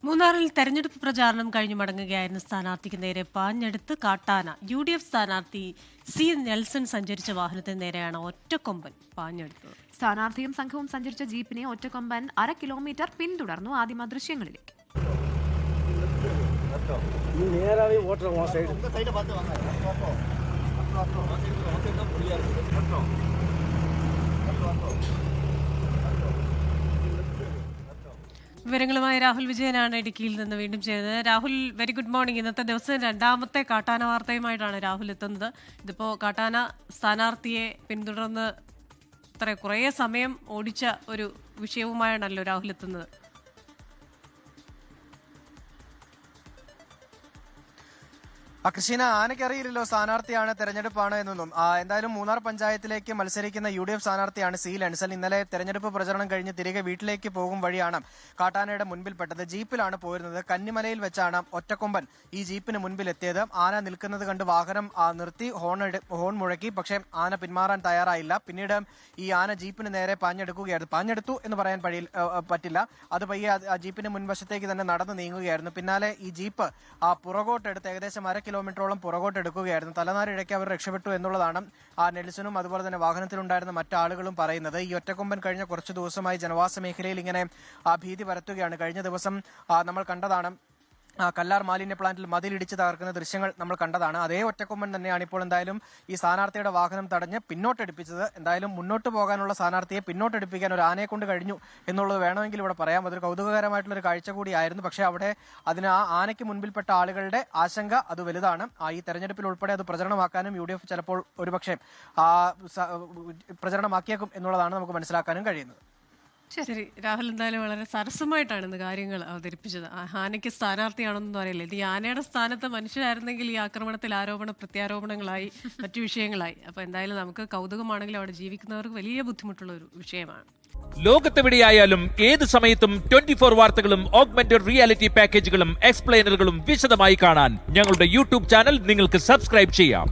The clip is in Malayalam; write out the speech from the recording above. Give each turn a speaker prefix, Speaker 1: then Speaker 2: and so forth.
Speaker 1: മൂന്നാറിൽ തെരഞ്ഞെടുപ്പ് പ്രചാരണം കഴിഞ്ഞു മടങ്ങുകയായിരുന്ന സ്ഥാനാർത്ഥിക്ക് നേരെ പാഞ്ഞെടുത്ത് കാട്ടാന. UDF സ്ഥാനാർത്ഥി C. നെൽസൺ സഞ്ചരിച്ച വാഹനത്തിന് നേരെയാണ് ഒറ്റക്കൊമ്പൻ പാഞ്ഞെടുത്തത്.
Speaker 2: സ്ഥാനാർത്ഥിയും സംഘവും സഞ്ചരിച്ച ജീപ്പിനെ ഒറ്റക്കൊമ്പൻ 1/2 കിലോമീറ്റർ പിന്തുടർന്നു. ആദ്യമ ദൃശ്യങ്ങളിലേക്ക്.
Speaker 1: വിവരങ്ങളുമായി രാഹുൽ വിജയനാണ് ഇടുക്കിയിൽ നിന്ന് വീണ്ടും ചെയ്യുന്നത്. Rahul, very good morning. ഇന്നത്തെ ദിവസം രണ്ടാമത്തെ കാട്ടാന വാർത്തയുമായിട്ടാണ് രാഹുൽ എത്തുന്നത്. ഇതിപ്പോൾ കാട്ടാന സ്ഥാനാർത്ഥിയെ പിന്തുടർന്ന് കുറേ സമയം ഓടിച്ച ഒരു വിഷയവുമായാണല്ലോ രാഹുൽ എത്തുന്നത്.
Speaker 3: കൃഷ്ണ, ആനയ്ക്കറിയില്ലല്ലോ സ്ഥാനാർത്ഥിയാണ് തെരഞ്ഞെടുപ്പാണ് എന്നൊന്നും. എന്തായാലും മൂന്നാർ പഞ്ചായത്തിലേക്ക് മത്സരിക്കുന്ന UDF സ്ഥാനാർത്ഥിയാണ് C. നെൽസൺ. ഇന്നലെ തെരഞ്ഞെടുപ്പ് പ്രചരണം കഴിഞ്ഞ് തിരികെ വീട്ടിലേക്ക് പോകും വഴിയാണ് കാട്ടാനയുടെ മുൻപിൽപ്പെട്ടത്. ജീപ്പിലാണ് പോയിരുന്നത്. കന്നിമലയിൽ വെച്ചാണ് ഒറ്റക്കൊമ്പൻ ഈ ജീപ്പിന് മുൻപിലെത്തിയത്. ആന നിൽക്കുന്നത് കണ്ട് വാഹനം നിർത്തി ഹോൺ മുഴക്കി. പക്ഷേ ആന പിന്മാറാൻ തയ്യാറായില്ല. പിന്നീട് ഈ ആന ജീപ്പിന് നേരെ പാഞ്ഞെടുക്കുകയായിരുന്നു. പാഞ്ഞെടുത്തു എന്ന് പറയാൻ പറ്റില്ല. അത് പയ്യെ ജീപ്പിന് മുൻവശത്തേക്ക് തന്നെ നടന്നു നീങ്ങുകയായിരുന്നു. പിന്നാലെ ഈ ജീപ്പ് പുറകോട്ടെടുത്ത് ഏകദേശം 1/2 കിലോമീറ്ററോളം പുറകോട്ട് എടുക്കുകയായിരുന്നു. തലനാരിഴയ്ക്ക് അവർ രക്ഷപ്പെട്ടു എന്നുള്ളതാണ് നെൽസണും അതുപോലെ തന്നെ വാഹനത്തിലുണ്ടായിരുന്ന മറ്റാളുകളും പറയുന്നത്. ഈ ഒറ്റക്കൊമ്പൻ കഴിഞ്ഞ കുറച്ചു ദിവസമായി ജനവാസ മേഖലയിൽ ഇങ്ങനെ ഭീതി പരത്തുകയാണ്. കഴിഞ്ഞ ദിവസം നമ്മൾ കണ്ടതാണ് കല്ലാർ മാലിന്യ പ്ലാന്റിൽ മതിലിടിച്ച് തകർക്കുന്ന ദൃശ്യങ്ങൾ നമ്മൾ കണ്ടതാണ്. അതേ ഒറ്റക്കൊമ്പൻ തന്നെയാണ് ഇപ്പോൾ എന്തായാലും ഈ സ്ഥാനാർത്ഥിയുടെ വാഹനം തടഞ്ഞ് പിന്നോട്ടെടുപ്പിച്ചത്. എന്തായാലും മുന്നോട്ട് പോകാനുള്ള സ്ഥാനാർത്ഥിയെ പിന്നോട്ടെടുപ്പിക്കാൻ ഒരു ആനയെ കൊണ്ട് കഴിഞ്ഞു എന്നുള്ളത് വേണമെങ്കിൽ ഇവിടെ പറയാം. അതൊരു കൗതുകകരമായിട്ടുള്ള ഒരു കാഴ്ച കൂടിയായിരുന്നു. പക്ഷേ അവിടെ അതിന് ആ ആനയ്ക്ക് മുൻപിൽപ്പെട്ട ആളുകളുടെ ആശങ്ക അത് വലുതാണ്. ഈ തെരഞ്ഞെടുപ്പിൽ ഉൾപ്പെടെ അത് പ്രചരണമാക്കാനും UDF ചിലപ്പോൾ ഒരുപക്ഷെ പ്രചരണമാക്കിയേക്കും എന്നുള്ളതാണ് നമുക്ക് മനസ്സിലാക്കാനും കഴിയുന്നത്.
Speaker 1: ശരി രാഹുൽ, എന്തായാലും വളരെ സരസമായിട്ടാണ് ഇന്ന് കാര്യങ്ങൾ അവതരിപ്പിച്ചത്. ആനയ്ക്ക് സ്ഥാനാർത്ഥിയാണെന്നൊന്നും അറിയില്ല. ഇത് ഈ ആനയുടെ സ്ഥാനത്ത് മനുഷ്യരായിരുന്നെങ്കിൽ ഈ ആക്രമണത്തിൽ പ്രത്യാരോപണങ്ങളായി മറ്റു വിഷയങ്ങളായി. അപ്പൊ എന്തായാലും നമുക്ക് കൗതുകമാണെങ്കിലും അവിടെ ജീവിക്കുന്നവർക്ക് വലിയ ബുദ്ധിമുട്ടുള്ള ഒരു വിഷയമാണ്.
Speaker 4: ലോകത്തെവിടെയായാലും ഏത് സമയത്തും 24 വാർത്തകളും ഓഗ്മെന്റഡ് റിയാലിറ്റി പാക്കേജുകളും എക്സ്പ്ലെയിനറുകളും വിശദമായി കാണാൻ ഞങ്ങളുടെ YouTube ചാനൽ നിങ്ങൾക്ക് സബ്സ്ക്രൈബ് ചെയ്യാം.